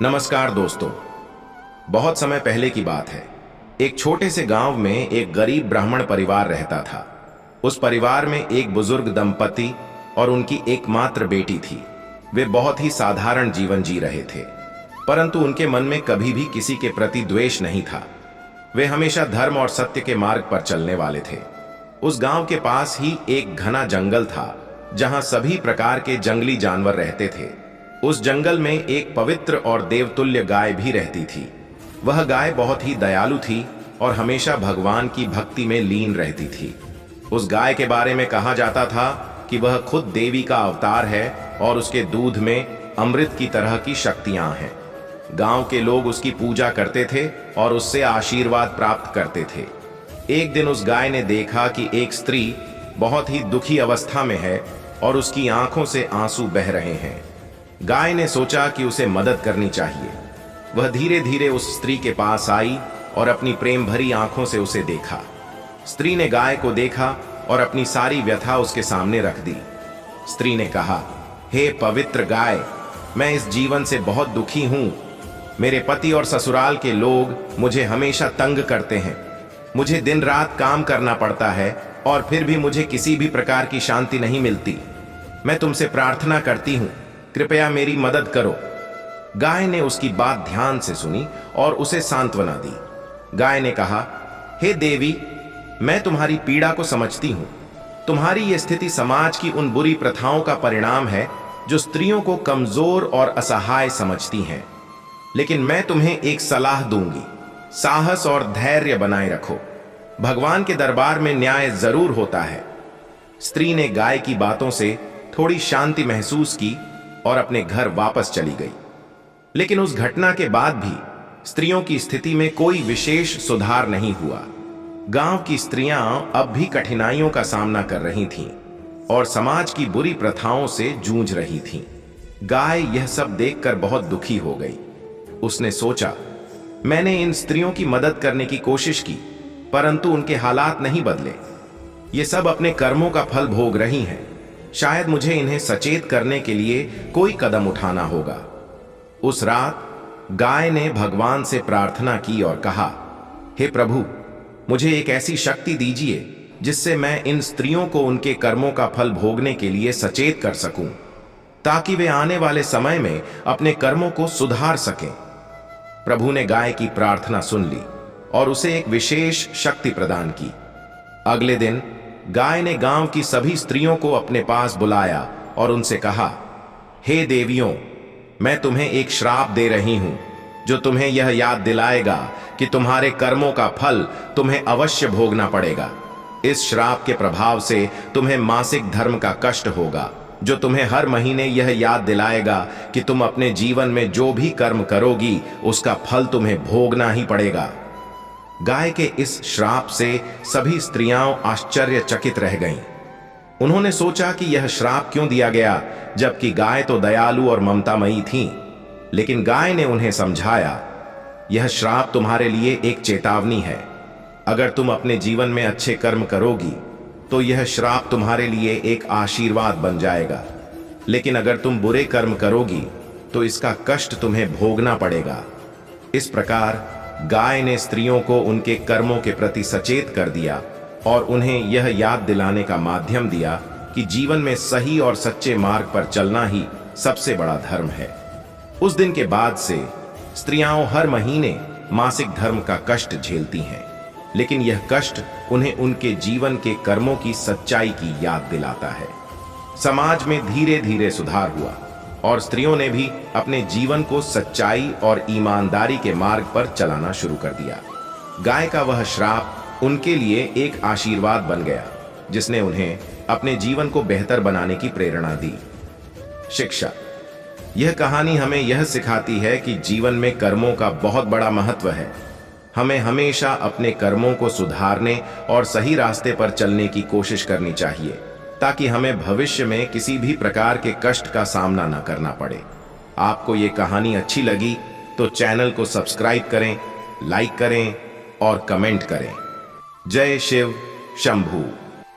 नमस्कार दोस्तों। बहुत समय पहले की बात है। एक छोटे से गांव में एक गरीब ब्राह्मण परिवार रहता था। उस परिवार में एक बुजुर्ग दंपति और उनकी एकमात्र बेटी थी। वे बहुत ही साधारण जीवन जी रहे थे, परंतु उनके मन में कभी भी किसी के प्रति द्वेष नहीं था। वे हमेशा धर्म और सत्य के मार्ग पर चलने वाले थे। उस गांव के पास ही एक घना जंगल था, जहां सभी प्रकार के जंगली जानवर रहते थे। उस जंगल में एक पवित्र और देवतुल्य गाय भी रहती थी। वह गाय बहुत ही दयालु थी और हमेशा भगवान की भक्ति में लीन रहती थी। उस गाय के बारे में कहा जाता था कि वह खुद देवी का अवतार है और उसके दूध में अमृत की तरह की शक्तियां हैं। गांव के लोग उसकी पूजा करते थे और उससे आशीर्वाद प्राप्त करते थे। एक दिन उस गाय ने देखा कि एक स्त्री बहुत ही दुखी अवस्था में है और उसकी आंखों से आंसू बह रहे हैं। गाय ने सोचा कि उसे मदद करनी चाहिए। वह धीरे धीरे उस स्त्री के पास आई और अपनी प्रेम भरी आंखों से उसे देखा। स्त्री ने गाय को देखा और अपनी सारी व्यथा उसके सामने रख दी। स्त्री ने कहा, हे पवित्र गाय, मैं इस जीवन से बहुत दुखी हूं। मेरे पति और ससुराल के लोग मुझे हमेशा तंग करते हैं। मुझे दिन रात काम करना पड़ता है और फिर भी मुझे किसी भी प्रकार की शांति नहीं मिलती। मैं तुमसे प्रार्थना करती हूं, कृपया मेरी मदद करो। गाय ने उसकी बात ध्यान से सुनी और उसे सांत्वना दी। गाय ने कहा, हे देवी, मैं तुम्हारी पीड़ा को समझती हूं। तुम्हारी यह स्थिति समाज की उन बुरी प्रथाओं का परिणाम है जो स्त्रियों को कमजोर और असहाय समझती हैं। लेकिन मैं तुम्हें एक सलाह दूंगी, साहस और धैर्य बनाए रखो। भगवान के दरबार में न्याय जरूर होता है। स्त्री ने गाय की बातों से थोड़ी शांति महसूस की और अपने घर वापस चली गई। लेकिन उस घटना के बाद भी स्त्रियों की स्थिति में कोई विशेष सुधार नहीं हुआ। गांव की स्त्रियां अब भी कठिनाइयों का सामना कर रही थीं और समाज की बुरी प्रथाओं से जूझ रही थीं। गाय यह सब देखकर बहुत दुखी हो गई। उसने सोचा, मैंने इन स्त्रियों की मदद करने की कोशिश की, परंतु उनके हालात नहीं बदले। ये सब अपने कर्मों का फल भोग रही हैं। शायद मुझे इन्हें सचेत करने के लिए कोई कदम उठाना होगा। उस रात गाय ने भगवान से प्रार्थना की और कहा, हे प्रभु, मुझे एक ऐसी शक्ति दीजिए जिससे मैं इन स्त्रियों को उनके कर्मों का फल भोगने के लिए सचेत कर सकूं, ताकि वे आने वाले समय में अपने कर्मों को सुधार सकें। प्रभु ने गाय की प्रार्थना सुन ली और उसे एक विशेष शक्ति प्रदान की। अगले दिन गाय ने गांव की सभी स्त्रियों को अपने पास बुलाया और उनसे कहा, हे देवियों, मैं तुम्हें एक श्राप दे रही हूं जो तुम्हें यह याद दिलाएगा कि तुम्हारे कर्मों का फल तुम्हें अवश्य भोगना पड़ेगा। इस श्राप के प्रभाव से तुम्हें मासिक धर्म का कष्ट होगा, जो तुम्हें हर महीने यह याद दिलाएगा कि तुम अपने जीवन में जो भी कर्म करोगी उसका फल तुम्हें भोगना ही पड़ेगा। गाय के इस श्राप से सभी स्त्रियां आश्चर्यचकित रह गईं। उन्होंने सोचा कि यह श्राप क्यों दिया गया, जबकि गाय तो दयालु और ममतामयी थीं। लेकिन गाय ने उन्हें समझाया, यह श्राप तुम्हारे लिए एक चेतावनी है। अगर तुम अपने जीवन में अच्छे कर्म करोगी तो यह श्राप तुम्हारे लिए एक आशीर्वाद बन जाएगा। लेकिन अगर तुम बुरे कर्म करोगी तो इसका कष्ट तुम्हें भोगना पड़ेगा। इस प्रकार गाय ने स्त्रियों को उनके कर्मों के प्रति सचेत कर दिया और उन्हें यह याद दिलाने का माध्यम दिया कि जीवन में सही और सच्चे मार्ग पर चलना ही सबसे बड़ा धर्म है। उस दिन के बाद से स्त्रियां हर महीने मासिक धर्म का कष्ट झेलती हैं, लेकिन यह कष्ट उन्हें उनके जीवन के कर्मों की सच्चाई की याद दिलाता है। समाज में धीरे धीरे सुधार हुआ और स्त्रियों ने भी अपने जीवन को सच्चाई और ईमानदारी के मार्ग पर चलाना शुरू कर दिया। गाय का वह श्राप उनके लिए एक आशीर्वाद बन गया, जिसने उन्हें अपने जीवन को बेहतर बनाने की प्रेरणा दी। शिक्षा। यह कहानी हमें यह सिखाती है कि जीवन में कर्मों का बहुत बड़ा महत्व है। हमें हमेशा अपने कर्मों को सुधारने और सही रास्ते पर चलने की कोशिश करनी चाहिए, ताकि हमें भविष्य में किसी भी प्रकार के कष्ट का सामना न करना पड़े। आपको ये कहानी अच्छी लगी तो चैनल को सब्सक्राइब करें, लाइक करें और कमेंट करें। जय शिव शंभू।